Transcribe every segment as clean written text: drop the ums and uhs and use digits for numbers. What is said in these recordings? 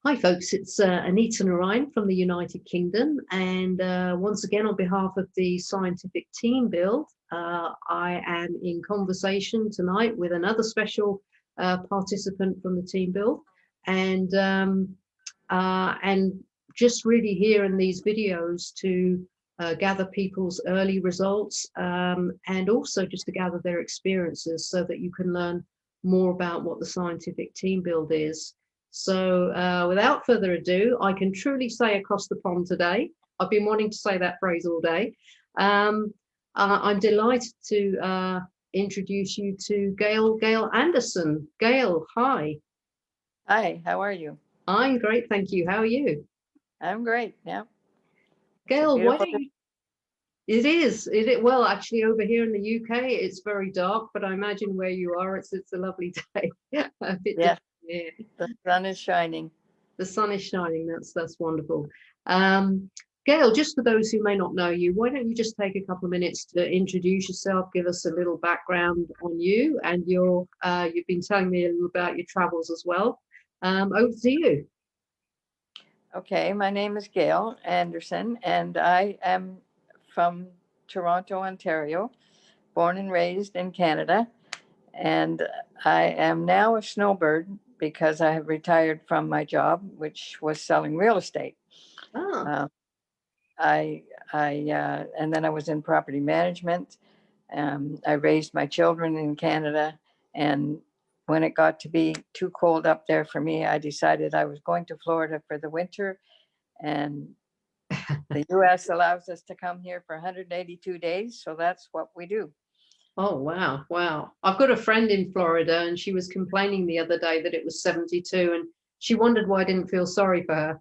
Hi, folks. It's Anita from the United Kingdom. And once again, on behalf of the Scientific Team Build, I am in conversation tonight with another special participant from the Team Build. And just really here in these videos to gather people's early results and also just to gather their experiences so that you can learn more about what the Scientific Team Build is. So without further ado, I can truly say across the pond today. I've been wanting to say that phrase all day. I'm delighted to introduce you to Gail Anderson. Gail, hi. Hi, how are you? I'm great, thank you. How are you? I'm great. Yeah, it's a Gail, why beautiful don't day. you? It is. Well, actually, over here in the UK, it's very dark, but I imagine where you are, it's a lovely day. A bit Yeah, different here. the sun is shining. The sun is shining. That's wonderful. Um, Gail, just for those who may not know you, why don't you just take a couple of minutes to introduce yourself, give us a little background on you and your. You've been telling me a little about your travels as well. Over to you. Okay, my name is Gail Anderson, and I am from Toronto, Ontario, born and raised in Canada. And I am now a snowbird because I have retired from my job, which was selling real estate. Ah, Uh, and then I was in property management. I raised my children in Canada, and when it got to be too cold up there for me, I decided I was going to Florida for the winter. And the U.S. allows us to come here for 182 days, so that's what we do. oh wow, wow. I've got a friend in Florida, and she was complaining the other day that it was 72, and she wondered why I didn't feel sorry for her.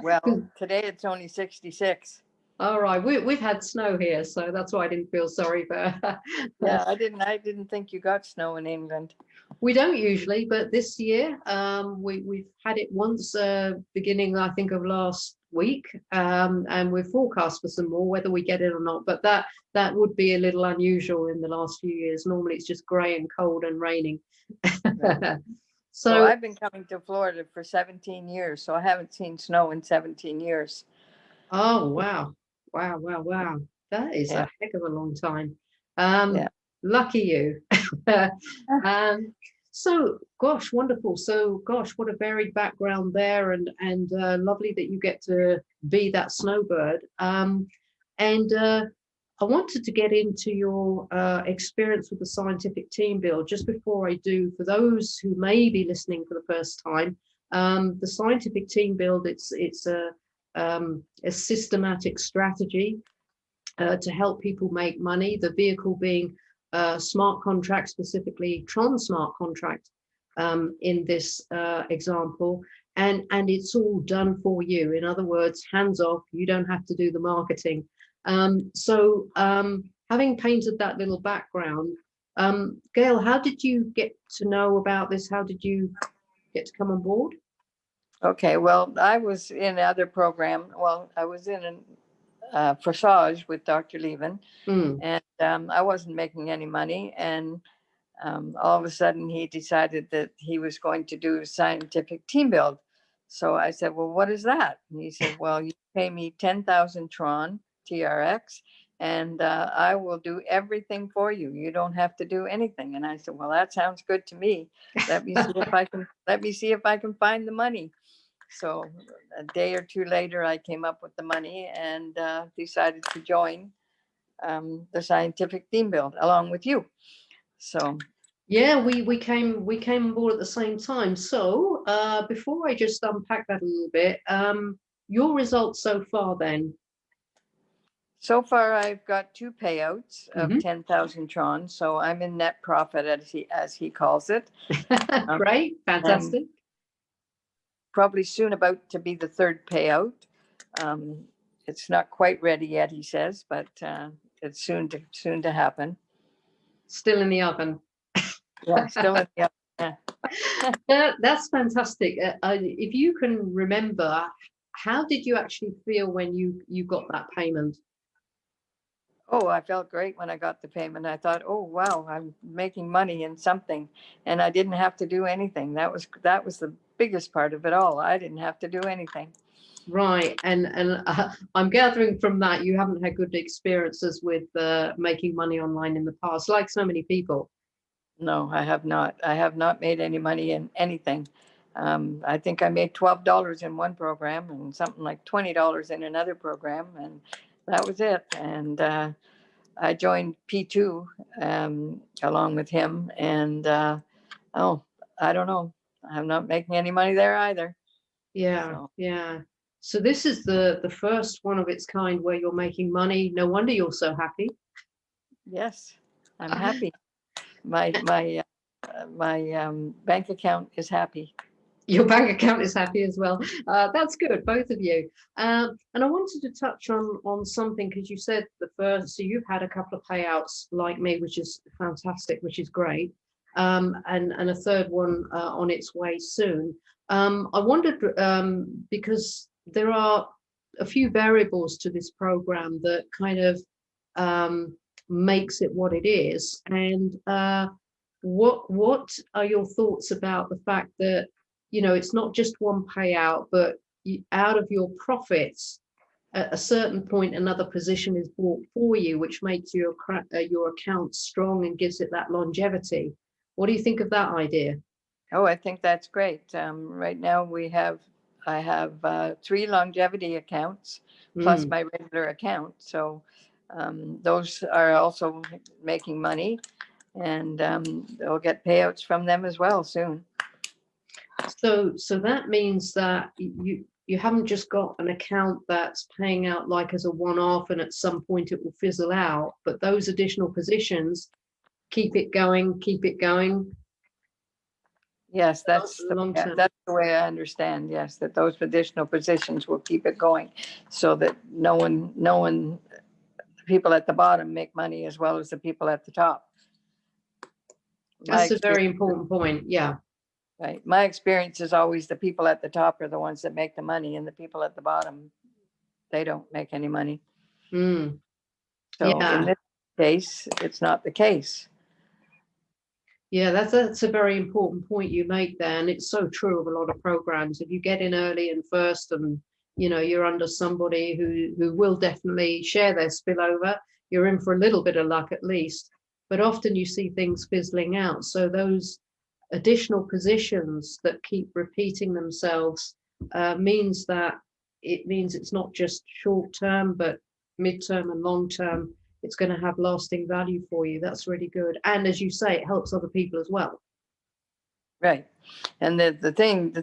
Well, today it's only 66. All right, we've had snow here, so that's why I didn't feel sorry for her. Yeah, I didn't think you got snow in England. We don't usually, but this year we've had it once, beginning I think of last week, and we're forecast for some more, whether we get it or not. But that would be a little unusual in the last few years. Normally it's just grey and cold and raining. Right. Well, So, I've been coming to Florida for 17 years, so I haven't seen snow in 17 years. oh wow, wow, wow, wow, that is Yeah, a heck of a long time. yeah. Lucky you. um, so, gosh, wonderful. So, gosh, what a varied background there, and lovely that you get to be that snowbird. And I wanted to get into your experience with the Scientific Team Build. Just before I do, for those who may be listening for the first time, the Scientific Team Build, it's a systematic strategy to help people make money. The vehicle being smart contract, specifically Tron smart contract in this example. And it's all done for you. In other words, hands off, you don't have to do the marketing. So having painted that little background, Gail, how did you get to know about this? How did you get to come on board? Okay, well, I was in other program. Well, I was in a Forsage with Dr. Levin, Mm. and I wasn't making any money. And all of a sudden, he decided that he was going to do a scientific team build. So I said, "Well, what is that?" And he said, "Well, you pay me 10,000 Tron TRX, and I will do everything for you. You don't have to do anything." And I said, "Well, that sounds good to me. Let me see if I can find the money." So a day or two later, I came up with the money and decided to join the scientific team build along with you. So Yeah, we came on board at the same time. So before I just unpack that a little bit, your results so far then. so far, I've got two payouts of Mhm. 10,000 Tron. So I'm in net profit, as he calls it. Um, Great, and fantastic. probably soon about to be the third payout. Um, it's not quite ready yet, he says, but it's soon to happen. Still in the oven. Yeah, still in the yeah. That's fantastic. If you can remember, how did you actually feel when you got that payment? Oh, I felt great when I got the payment. I thought, oh wow, I'm making money in something, and I didn't have to do anything. That was biggest part of it all. I didn't have to do anything. Right. And I'm gathering from that you haven't had good experiences with making money online in the past, like so many people. No, I have not. I have not made any money in anything. I think I made $12 in one program and something like $20 in another program, and that was it. And I joined P2 along with him, and oh, I don't know. I'm not making any money there either. Yeah, So yeah. So this is the first one of its kind where you're making money. No wonder you're so happy. yes, I'm happy. My bank account is happy. Your bank account is happy as well. That's good, both of you. And I wanted to touch on something because you said the first, so you've had a couple of payouts like me, which is fantastic, which is great, and a third one on its way soon. I wondered because there are a few variables to this program that kind of makes it what it is, and what are your thoughts about the fact that it's not just one payout, but out of your profits, at a certain point, another position is bought for you, which makes your account strong and gives it that longevity. What do you think of that idea? Oh, I think that's great. Right now I have 3 longevity accounts plus Mm. my regular account. So those are also making money, and they'll get payouts from them as well soon. So that means that you haven't just got an account that's paying out like as a one-off, and at some point it will fizzle out, but those additional positions keep it going Yes, long term. that's the way I understand. Yes, that those additional positions will keep it going, so that no one, the people at the bottom make money as well as the people at the top. My That's a very experience, important point. Yeah. right? My experience is always the people at the top are the ones that make the money, and the people at the bottom, they don't make any money. Mm. So in Yeah. this case, it's not the case. Yeah, that's a very important point you make there, and it's so true of a lot of programs. If you get in early and first, and you're under somebody who will definitely share their spillover, you're in for a little bit of luck at least. But often you see things fizzling out. So those additional positions that keep repeating themselves means it's not just short term, but mid-term and long term. It's going to have lasting value for you. That's really good. And as you say, it helps other people as well. Right. And the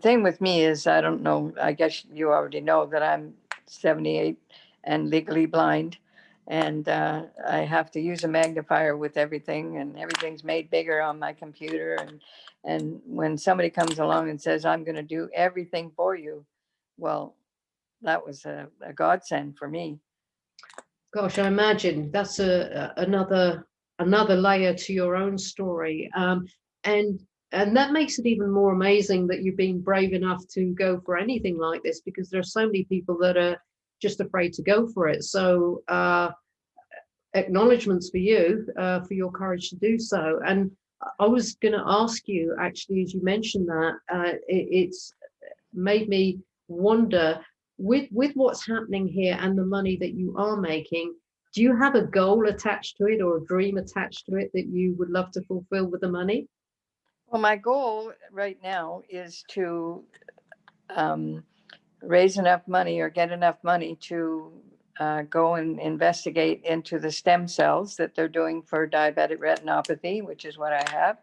thing with me is, I don't know, I guess you already know that I'm 78 and legally blind, and I have to use a magnifier with everything, and everything's made bigger on my computer. And when somebody comes along and says, I'm going to do everything for you, well, that was a godsend for me. Gosh, I imagine that's another layer to your own story. And and that makes it even more amazing that you've been brave enough to go for anything like this, because there are so many people that are just afraid to go for it. So acknowledgements for you for your courage to do so. And I was going to ask you, actually, as you mentioned that, it's made me wonder, with what's happening here and the money that you are making, do you have a goal attached to it or a dream attached to it that you would love to fulfill with the money? Well, my goal right now is to um, raise enough money or get enough money to go and investigate into the stem cells that they're doing for diabetic retinopathy, which is what I have.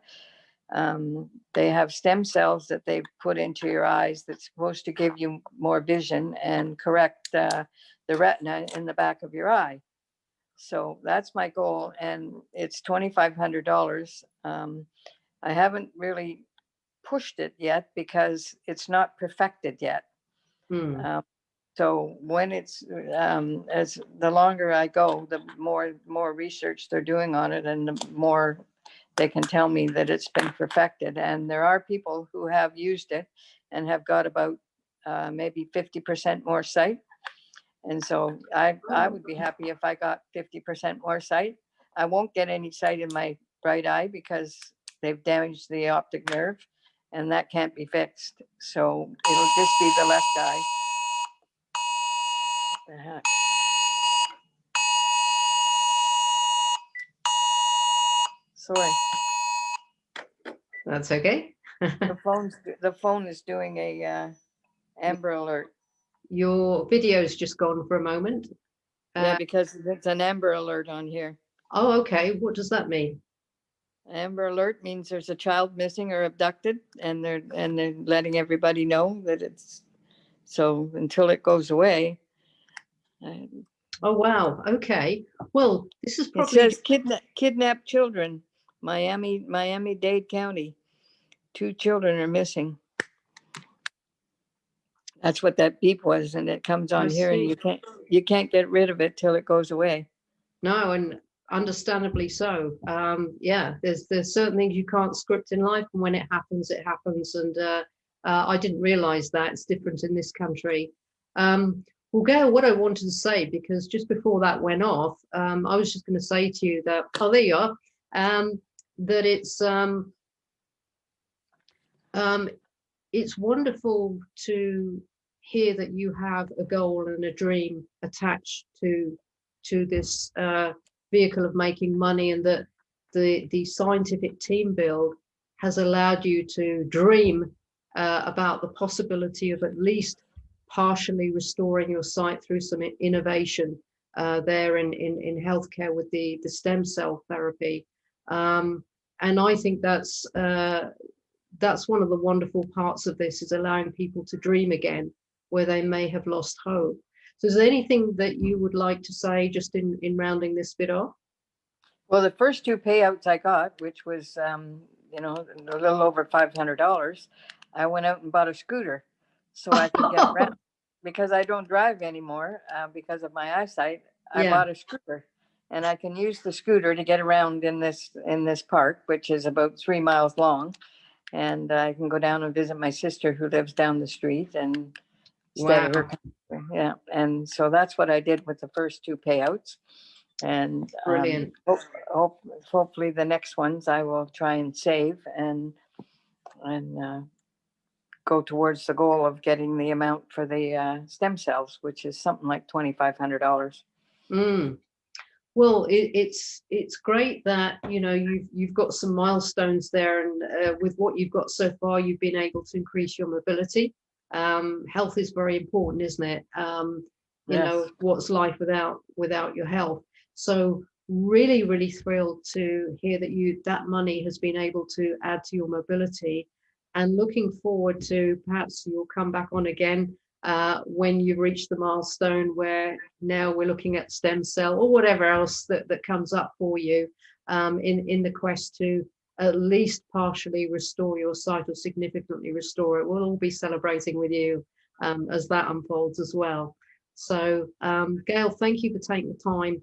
They have stem cells that they put into your eyes that's supposed to give you more vision and correct the retina in the back of your eye. So that's my goal, and it's $2,500. I haven't really pushed it yet because it's not perfected yet. Hmm. Um, so when it's as the longer I go, the more research they're doing on it, and the more they can tell me that it's been perfected. And there are people who have used it and have got about maybe 50% more sight. And so I would be happy if I got 50% more sight. I won't get any sight in my right eye because they've damaged the optic nerve, and that can't be fixed. So it'll just be the left eye. What the heck? Sorry, That's okay. the phone is doing a Amber Alert. Your video's just gone for a moment. Yeah, because it's an Amber Alert on here. Oh, okay. What does that mean? Amber Alert means there's a child missing or abducted, and they're letting everybody know that it's so until it goes away. Oh, wow. Okay. Well, this is It probably says kidnapped children, Miami-Dade County. 2 children are missing. That's what that beep was, and it comes I on here, and see. you can't get rid of it till it goes away. No, and understandably so. Yeah, there's certain things you can't script in life, and when it happens, it happens. And I didn't realize that it's different in this country. Well, Gail, what I wanted to say, because just before that went off, I was just going to say to you that, oh, there you are, that it's wonderful to hear that you have a goal and a dream attached to this vehicle of making money, and that the scientific team build has allowed you to dream about the possibility of at least partially restoring your sight through some innovation there in healthcare with the stem cell therapy. And I think that's one of the wonderful parts of this, is allowing people to dream again where they may have lost hope. So is there anything that you would like to say just in rounding this bit off? Well, the first 2 payouts I got, which was, a little over $500, I went out and bought a scooter so I could get around because I don't drive anymore because of my eyesight. I Yeah. bought a scooter, and I can use the scooter to get around in this park, which is about 3 miles long. And I can go down and visit my sister who lives down the street and stay at her. Yeah. And so that's what I did with the first 2 payouts. And Brilliant. hopefully the next ones I will try and save and go towards the goal of getting the amount for the stem cells, which is something like $2,500. Well, it's great that you've got some milestones there, and with what you've got so far, you've been able to increase your mobility. Health is very important, isn't it? Yes. What's life without your health? So really, really thrilled to hear that that money has been able to add to your mobility, and looking forward to perhaps you'll come back on again when you've reached the milestone where now we're looking at stem cell or whatever else that comes up for you in the quest to at least partially restore your sight or significantly restore it. We'll all be celebrating with you as that unfolds as well. So Gail, thank you for taking the time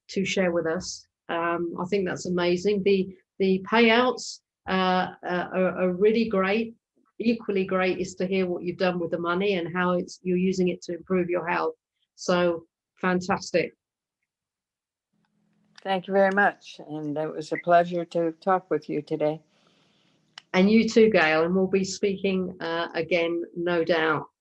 to share with us. I think that's amazing. The payouts are really great. Equally great is to hear what you've done with the money and how you're using it to improve your health. So fantastic. Thank you very much. And it was a pleasure to talk with you today. And you too, Gail, and we'll be speaking again, no doubt.